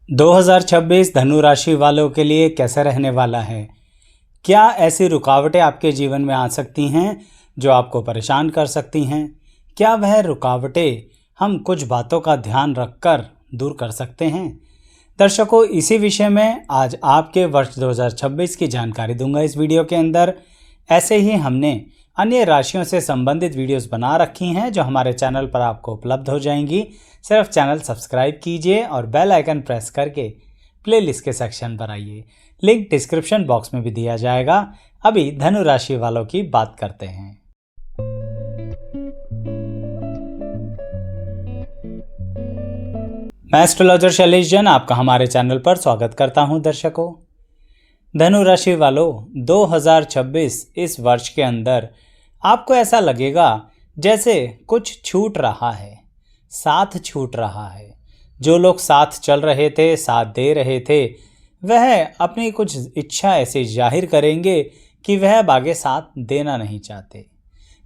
2026 धनु राशि वालों के लिए कैसा रहने वाला है? क्या ऐसी रुकावटें आपके जीवन में आ सकती हैं जो आपको परेशान कर सकती हैं? क्या वह रुकावटें हम कुछ बातों का ध्यान रखकर दूर कर सकते हैं? दर्शकों, इसी विषय में आज आपके वर्ष 2026 की जानकारी दूंगा इस वीडियो के अंदर। ऐसे ही हमने अन्य राशियों से संबंधित वीडियोस बना रखी हैं जो हमारे चैनल पर आपको उपलब्ध हो जाएंगी। सिर्फ चैनल सब्सक्राइब कीजिए और बेल आइकन प्रेस करके प्लेलिस्ट के सेक्शन पर आइए। लिंक डिस्क्रिप्शन बॉक्स में भी दिया जाएगा। अभी धनु राशि वालों की बात करते हैं। मैं एस्ट्रोलॉजर शैलेश जैन आपका हमारे चैनल पर स्वागत करता हूं। दर्शकों, धनु राशि वालों, 2026 इस वर्ष के अंदर आपको ऐसा लगेगा जैसे कुछ छूट रहा है, साथ छूट रहा है। जो लोग साथ चल रहे थे, साथ दे रहे थे, वह अपनी कुछ इच्छा ऐसे जाहिर करेंगे कि वह अब आगे साथ देना नहीं चाहते।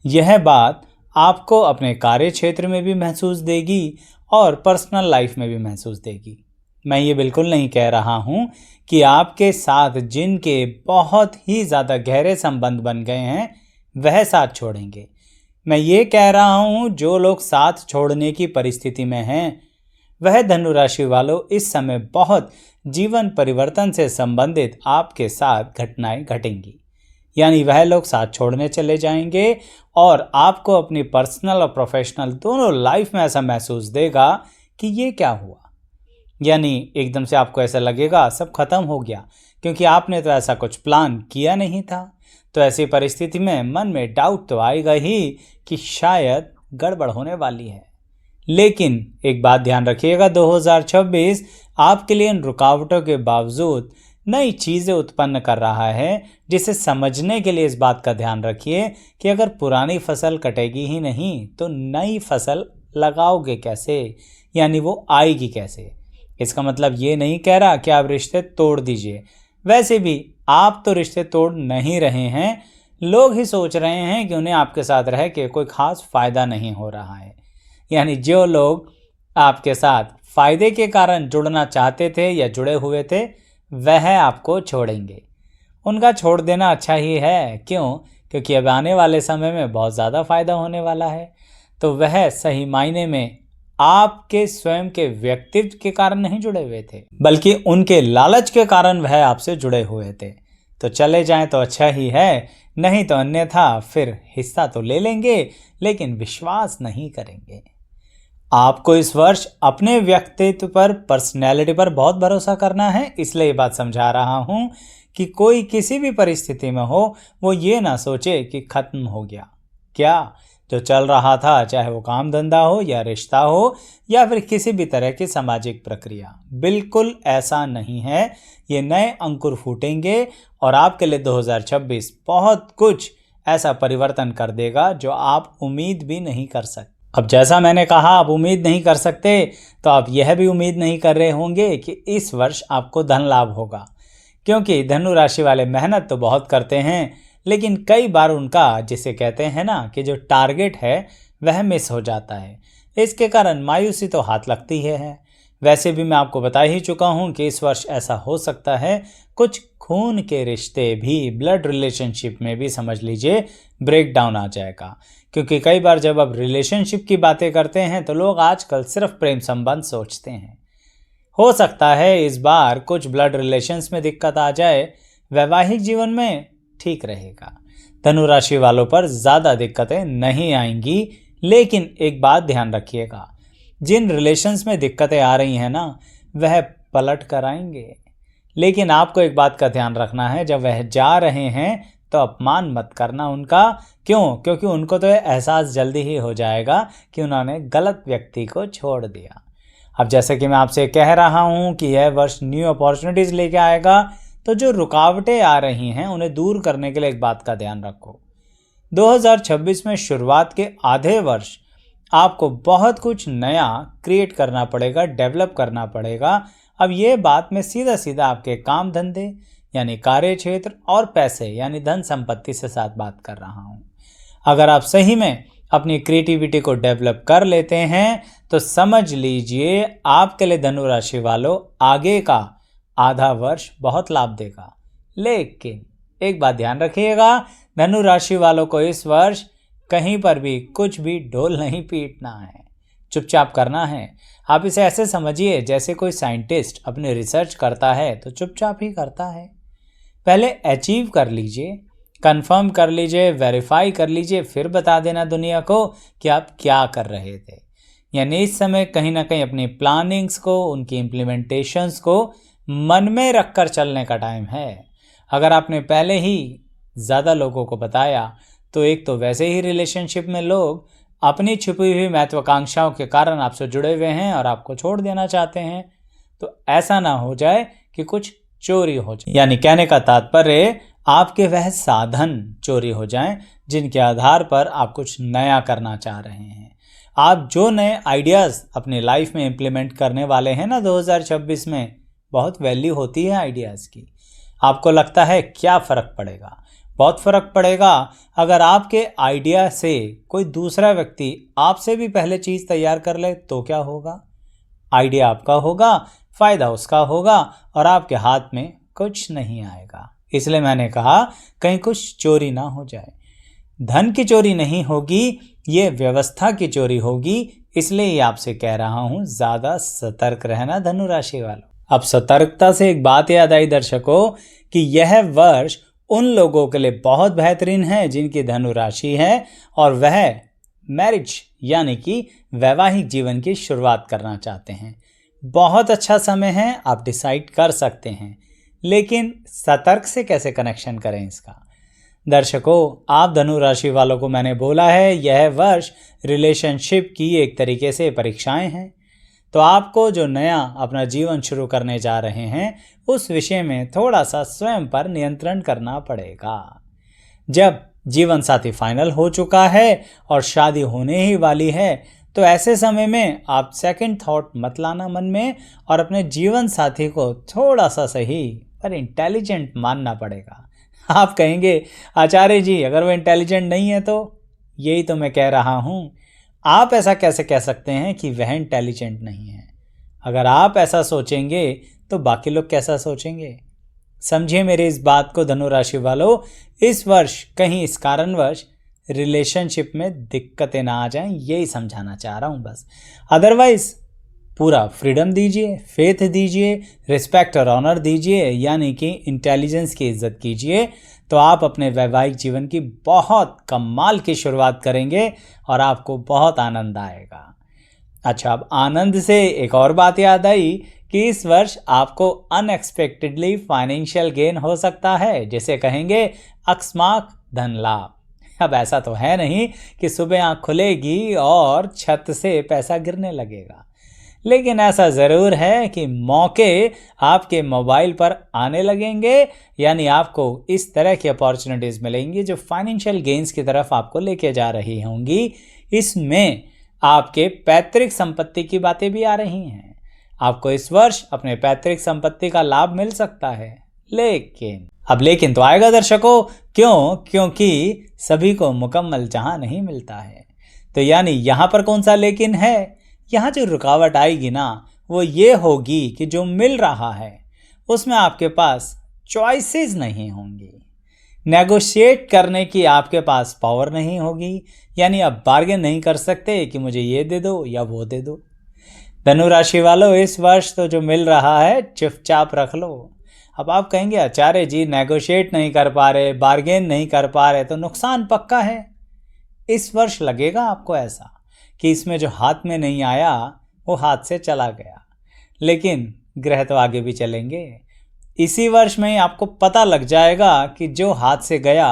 यह बात आपको अपने कार्य क्षेत्र में भी महसूस देगी और पर्सनल लाइफ में भी महसूस देगी। मैं ये बिल्कुल नहीं कह रहा हूँ कि आपके साथ जिनके बहुत ही ज़्यादा गहरे संबंध बन गए हैं वह साथ छोड़ेंगे। मैं ये कह रहा हूँ जो लोग साथ छोड़ने की परिस्थिति में हैं वह धनु राशि वालों इस समय बहुत जीवन परिवर्तन से संबंधित आपके साथ घटनाएं घटेंगी। यानी वह लोग साथ छोड़ने चले जाएंगे और आपको अपनी पर्सनल और प्रोफेशनल दोनों लाइफ में ऐसा महसूस देगा कि ये क्या हुआ। यानी एकदम से आपको ऐसा लगेगा सब खत्म हो गया, क्योंकि आपने तो ऐसा कुछ प्लान किया नहीं था। तो ऐसी परिस्थिति में मन में डाउट तो आएगा ही कि शायद गड़बड़ होने वाली है। लेकिन एक बात ध्यान रखिएगा, 2026 आपके लिए इन रुकावटों के बावजूद नई चीज़ें उत्पन्न कर रहा है, जिसे समझने के लिए इस बात का ध्यान रखिए कि अगर पुरानी फसल कटेगी ही नहीं तो नई फसल लगाओगे कैसे, यानी वो आएगी कैसे। इसका मतलब ये नहीं कह रहा कि आप रिश्ते तोड़ दीजिए। वैसे भी आप तो रिश्ते तोड़ नहीं रहे हैं, लोग ही सोच रहे हैं कि उन्हें आपके साथ रह के कोई खास फ़ायदा नहीं हो रहा है। यानी जो लोग आपके साथ फ़ायदे के कारण जुड़ना चाहते थे या जुड़े हुए थे वह आपको छोड़ेंगे। उनका छोड़ देना अच्छा ही है। क्यों? क्योंकि अब आने वाले समय में बहुत ज़्यादा फ़ायदा होने वाला है। तो वह सही मायने में आपके स्वयं के व्यक्तित्व के कारण नहीं जुड़े हुए थे, बल्कि उनके लालच के कारण वह आपसे जुड़े हुए थे। तो चले जाएं तो अच्छा ही है, नहीं तो अन्यथा फिर हिस्सा तो ले लेंगे लेकिन विश्वास नहीं करेंगे। आपको इस वर्ष अपने व्यक्तित्व पर, पर्सनैलिटी पर बहुत भरोसा करना है। इसलिए ये बात समझा रहा हूँ कि कोई किसी भी परिस्थिति में हो वो ये ना सोचे कि खत्म हो गया। क्या जो चल रहा था, चाहे वो काम धंधा हो या रिश्ता हो या फिर किसी भी तरह की सामाजिक प्रक्रिया, बिल्कुल ऐसा नहीं है। ये नए अंकुर फूटेंगे और आपके लिए 2026 बहुत कुछ ऐसा परिवर्तन कर देगा जो आप उम्मीद भी नहीं कर सकते। अब जैसा मैंने कहा आप उम्मीद नहीं कर सकते, तो आप यह भी उम्मीद नहीं कर रहे होंगे कि इस वर्ष आपको धन लाभ होगा, क्योंकि धनु राशि वाले मेहनत तो बहुत करते हैं लेकिन कई बार उनका, जिसे कहते हैं ना कि जो टारगेट है वह मिस हो जाता है। इसके कारण मायूसी तो हाथ लगती है। वैसे भी मैं आपको बता ही चुका हूँ कि इस वर्ष ऐसा हो सकता है कुछ खून के रिश्ते भी, ब्लड रिलेशनशिप में भी समझ लीजिए ब्रेक डाउन आ जाएगा। क्योंकि कई बार जब आप रिलेशनशिप की बातें करते हैं तो लोग आजकल सिर्फ प्रेम संबंध सोचते हैं। हो सकता है इस बार कुछ ब्लड रिलेशंस में दिक्कत आ जाए। वैवाहिक जीवन में ठीक रहेगा, धनु राशि वालों पर ज़्यादा दिक्कतें नहीं आएंगी। लेकिन एक बात ध्यान रखिएगा, जिन रिलेशंस में दिक्कतें आ रही हैं ना वह पलट कर आएंगे। लेकिन आपको एक बात का ध्यान रखना है, जब वह जा रहे हैं तो अपमान मत करना उनका। क्यों? क्योंकि उनको तो एहसास जल्दी ही हो जाएगा कि उन्होंने गलत व्यक्ति को छोड़ दिया। अब जैसे कि मैं आपसे कह रहा हूँ कि यह वर्ष न्यू अपॉर्चुनिटीज़ लेके आएगा, तो जो रुकावटें आ रही हैं उन्हें दूर करने के लिए एक बात का ध्यान रखो। 2026 में शुरुआत के आधे वर्ष आपको बहुत कुछ नया क्रिएट करना पड़ेगा, डेवलप करना पड़ेगा। अब ये बात मैं सीधा सीधा आपके काम धंधे यानी कार्य क्षेत्र और पैसे यानी धन संपत्ति से साथ बात कर रहा हूँ। अगर आप सही में अपनी क्रिएटिविटी को डेवलप कर लेते हैं तो समझ लीजिए आपके लिए धनु राशि वालों आगे का आधा वर्ष बहुत लाभ देगा। लेकिन एक बात ध्यान रखिएगा, धनु राशि वालों को इस वर्ष कहीं पर भी कुछ भी ढोल नहीं पीटना है, चुपचाप करना है। आप इसे ऐसे समझिए जैसे कोई साइंटिस्ट अपनी रिसर्च करता है तो चुपचाप ही करता है। पहले अचीव कर लीजिए, कंफर्म कर लीजिए, वेरीफाई कर लीजिए, फिर बता देना दुनिया को कि आप क्या कर रहे थे। यानी इस समय कहीं ना कहीं अपनी प्लानिंग्स को, उनकी इम्प्लीमेंटेशंस को मन में रखकर चलने का टाइम है। अगर आपने पहले ही ज़्यादा लोगों को बताया तो एक तो वैसे ही रिलेशनशिप में लोग अपनी छुपी हुई महत्वाकांक्षाओं के कारण आपसे जुड़े हुए हैं और आपको छोड़ देना चाहते हैं, तो ऐसा ना हो जाए कि कुछ चोरी हो जाए। यानी कहने का तात्पर्य आपके वह साधन चोरी हो जाएं जिनके आधार पर आप कुछ नया करना चाह रहे हैं। आप जो नए आइडियाज़ अपनी लाइफ में इम्प्लीमेंट करने वाले हैं ना 2026 में, बहुत वैल्यू होती है आइडियाज़ की। आपको लगता है क्या फ़र्क पड़ेगा? बहुत फ़र्क पड़ेगा। अगर आपके आइडिया से कोई दूसरा व्यक्ति आपसे भी पहले चीज़ तैयार कर ले तो क्या होगा? आइडिया आपका होगा, फ़ायदा उसका होगा और आपके हाथ में कुछ नहीं आएगा। इसलिए मैंने कहा कहीं कुछ चोरी ना हो जाए। धन की चोरी नहीं होगी, ये व्यवस्था की चोरी होगी। इसलिए ये आपसे कह रहा हूँ, ज़्यादा सतर्क रहना धनु राशि वालों। अब सतर्कता से एक बात याद आई दर्शकों कि यह वर्ष उन लोगों के लिए बहुत बेहतरीन है जिनकी धनु राशि है और वह मैरिज यानी कि वैवाहिक जीवन की शुरुआत करना चाहते हैं। बहुत अच्छा समय है, आप डिसाइड कर सकते हैं। लेकिन सतर्क से कैसे कनेक्शन करें इसका? दर्शकों, आप धनु राशि वालों को मैंने बोला है यह वर्ष रिलेशनशिप की एक तरीके से परीक्षाएं हैं। तो आपको जो नया अपना जीवन शुरू करने जा रहे हैं उस विषय में थोड़ा सा स्वयं पर नियंत्रण करना पड़ेगा। जब जीवन साथी फाइनल हो चुका है और शादी होने ही वाली है तो ऐसे समय में आप सेकंड थॉट मत लाना मन में और अपने जीवन साथी को थोड़ा सा सही पर इंटेलिजेंट मानना पड़ेगा। आप कहेंगे आचार्य जी अगर वो इंटेलिजेंट नहीं है तो? यही तो मैं कह रहा हूँ। आप ऐसा कैसे कह सकते हैं कि वह इंटेलिजेंट नहीं है? अगर आप ऐसा सोचेंगे तो बाकी लोग कैसा सोचेंगे? समझिए मेरी इस बात को धनु राशि वालों। इस वर्ष कहीं इस कारणवश रिलेशनशिप में दिक्कतें ना आ जाएं, यही समझाना चाह रहा हूं बस। अदरवाइज पूरा फ्रीडम दीजिए, फेथ दीजिए, रिस्पेक्ट और ऑनर दीजिए, यानी कि इंटेलिजेंस की इज्जत कीजिए, तो आप अपने वैवाहिक जीवन की बहुत कमाल की शुरुआत करेंगे और आपको बहुत आनंद आएगा। अच्छा, अब आनंद से एक और बात याद आई कि इस वर्ष आपको अनएक्सपेक्टेडली फाइनेंशियल गेन हो सकता है, जिसे कहेंगे अकस्मात धन लाभ। अब ऐसा तो है नहीं कि सुबह आँख खुलेगी और छत से पैसा गिरने लगेगा, लेकिन ऐसा ज़रूर है कि मौके आपके मोबाइल पर आने लगेंगे। यानी आपको इस तरह की अपॉर्चुनिटीज़ मिलेंगी जो फाइनेंशियल गेन्स की तरफ आपको लेके जा रही होंगी। इसमें आपके पैतृक संपत्ति की बातें भी आ रही हैं। आपको इस वर्ष अपने पैतृक संपत्ति का लाभ मिल सकता है। लेकिन तो आएगा दर्शकों, क्यों? क्योंकि सभी को मुकम्मल जहां नहीं मिलता है। तो यानी यहाँ पर कौन सा लेकिन है? यहाँ जो रुकावट आएगी ना वो ये होगी कि जो मिल रहा है उसमें आपके पास चॉइसेस नहीं होंगी, नेगोशिएट करने की आपके पास पावर नहीं होगी। यानी आप बार्गेन नहीं कर सकते कि मुझे ये दे दो या वो दे दो। धनु राशि वालों, इस वर्ष तो जो मिल रहा है चुपचाप रख लो। अब आप कहेंगे आचार्य जी नेगोशिएट नहीं कर पा रहे, बार्गेन नहीं कर पा रहे, तो नुकसान पक्का है। इस वर्ष लगेगा आपको ऐसा कि इसमें जो हाथ में नहीं आया वो हाथ से चला गया, लेकिन ग्रह तो आगे भी चलेंगे। इसी वर्ष में ही आपको पता लग जाएगा कि जो हाथ से गया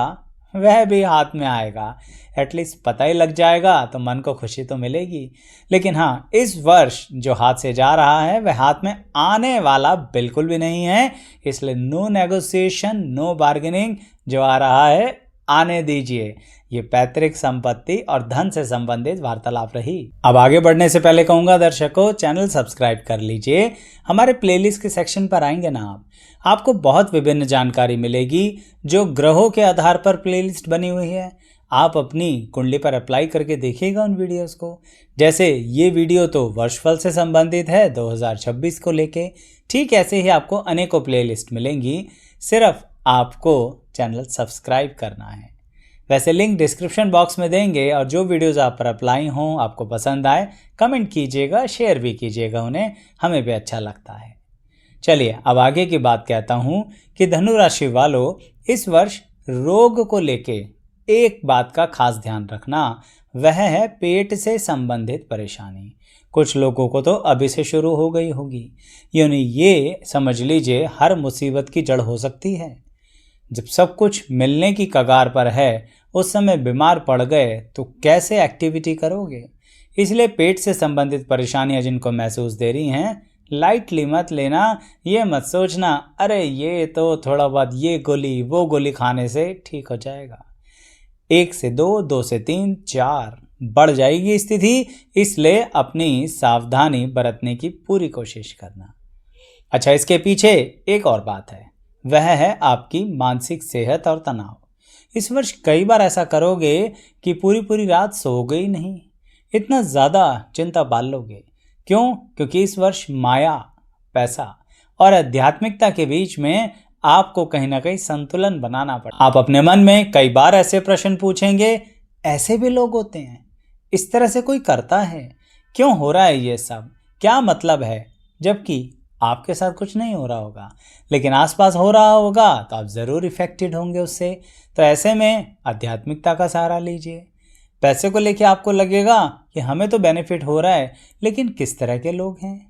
वह भी हाथ में आएगा। एटलीस्ट पता ही लग जाएगा तो मन को खुशी तो मिलेगी। लेकिन हाँ, इस वर्ष जो हाथ से जा रहा है वह हाथ में आने वाला बिल्कुल भी नहीं है। इसलिए नो नेगोशिएशन, नो बार्गेनिंग। जो आ रहा है आने दीजिए। ये पैतृक संपत्ति और धन से संबंधित वार्तालाप रही। अब आगे बढ़ने से पहले कहूँगा दर्शकों, चैनल सब्सक्राइब कर लीजिए। हमारे प्लेलिस्ट के सेक्शन पर आएंगे ना आपको बहुत विभिन्न जानकारी मिलेगी जो ग्रहों के आधार पर प्लेलिस्ट बनी हुई है। आप अपनी कुंडली पर अप्लाई करके देखिएगा उन वीडियोस को। जैसे ये वीडियो तो वर्षफल से संबंधित है 2026 को लेके, ठीक ऐसे ही आपको अनेकों प्लेलिस्ट मिलेंगी, सिर्फ आपको चैनल सब्सक्राइब करना है। वैसे लिंक डिस्क्रिप्शन बॉक्स में देंगे, और जो वीडियोस आप पर अप्लाई हों, आपको पसंद आए, कमेंट कीजिएगा, शेयर भी कीजिएगा उन्हें, हमें भी अच्छा लगता है। चलिए अब आगे की बात कहता हूँ कि धनु राशि वालों, इस वर्ष रोग को लेके एक बात का खास ध्यान रखना, वह है पेट से संबंधित परेशानी। कुछ लोगों को तो अभी से शुरू हो गई होगी, यानी ये समझ लीजिए हर मुसीबत की जड़ हो सकती है। जब सब कुछ मिलने की कगार पर है, उस समय बीमार पड़ गए तो कैसे एक्टिविटी करोगे। इसलिए पेट से संबंधित परेशानियां जिनको महसूस दे रही हैं, लाइटली मत लेना। ये मत सोचना अरे ये तो थोड़ा बहुत ये गोली वो गोली खाने से ठीक हो जाएगा। 1 से 2, 2 से 3, 4 बढ़ जाएगी स्थिति, इसलिए अपनी सावधानी बरतने की पूरी कोशिश करना। अच्छा, इसके पीछे एक और बात है, वह है आपकी मानसिक सेहत और तनाव। इस वर्ष कई बार ऐसा करोगे कि पूरी पूरी रात सोओगे ही नहीं, इतना ज़्यादा चिंता पाल लोगे। क्यों? क्योंकि इस वर्ष माया, पैसा और आध्यात्मिकता के बीच में आपको कहीं ना कहीं संतुलन बनाना पड़ा। आप अपने मन में कई बार ऐसे प्रश्न पूछेंगे, ऐसे भी लोग होते हैं, इस तरह से कोई करता है, क्यों हो रहा है ये सब, क्या मतलब है? जबकि आपके साथ कुछ नहीं हो रहा होगा, लेकिन आसपास हो रहा होगा तो आप ज़रूर इफेक्टेड होंगे उससे। तो ऐसे में आध्यात्मिकता का सहारा लीजिए। पैसे को लेके आपको लगेगा कि हमें तो बेनिफिट हो रहा है, लेकिन किस तरह के लोग हैं,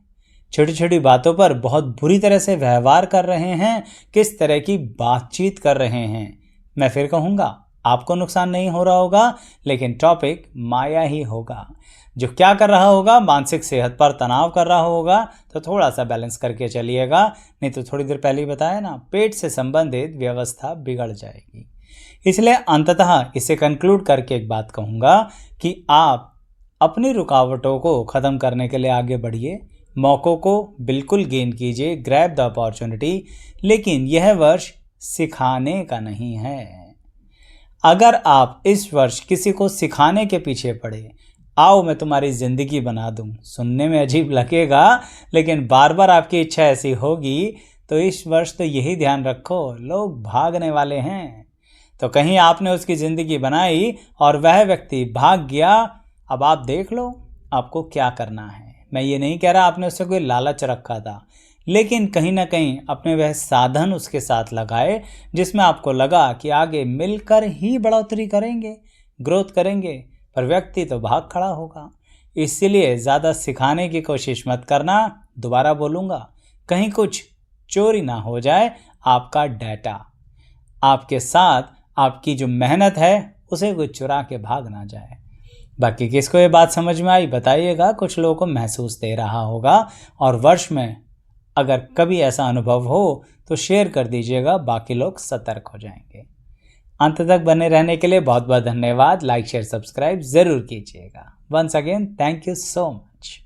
छोटी छोटी बातों पर बहुत बुरी तरह से व्यवहार कर रहे हैं, किस तरह की बातचीत कर रहे हैं। मैं फिर कहूँगा, आपको नुकसान नहीं हो रहा होगा, लेकिन टॉपिक माया ही होगा। जो क्या कर रहा होगा, मानसिक सेहत पर तनाव कर रहा होगा, तो थोड़ा सा बैलेंस करके चलिएगा, नहीं तो थोड़ी देर पहले ही बताया ना, पेट से संबंधित व्यवस्था बिगड़ जाएगी। इसलिए अंततः इसे कंक्लूड करके एक बात कहूँगा कि आप अपनी रुकावटों को ख़त्म करने के लिए आगे बढ़िए, मौक़ों को बिल्कुल गेन कीजिए, ग्रैब द अपॉर्चुनिटी। लेकिन यह वर्ष सिखाने का नहीं है। अगर आप इस वर्ष किसी को सिखाने के पीछे पड़े, आओ मैं तुम्हारी ज़िंदगी बना दूं, सुनने में अजीब लगेगा, लेकिन बार बार आपकी इच्छा ऐसी होगी, तो इस वर्ष तो यही ध्यान रखो, लोग भागने वाले हैं। तो कहीं आपने उसकी ज़िंदगी बनाई और वह व्यक्ति भाग गया, अब आप देख लो आपको क्या करना है। मैं ये नहीं कह रहा आपने उससे कोई लालच रखा था, लेकिन कहीं ना कहीं अपने वह साधन उसके साथ लगाए जिसमें आपको लगा कि आगे मिलकर ही बढ़ोतरी करेंगे, ग्रोथ करेंगे, पर व्यक्ति तो भाग खड़ा होगा। इसलिए ज़्यादा सिखाने की कोशिश मत करना। दोबारा बोलूँगा, कहीं कुछ चोरी ना हो जाए आपका डाटा, आपके साथ आपकी जो मेहनत है उसे कोई चुरा के भाग ना जाए। बाकी किसको ये बात समझ में आई बताइएगा। कुछ लोगों को महसूस दे रहा होगा, और वर्ष में अगर कभी ऐसा अनुभव हो तो शेयर कर दीजिएगा, बाकी लोग सतर्क हो जाएंगे। अंत तक बने रहने के लिए बहुत बहुत धन्यवाद। लाइक शेयर सब्सक्राइब ज़रूर कीजिएगा। Once again thank you so much.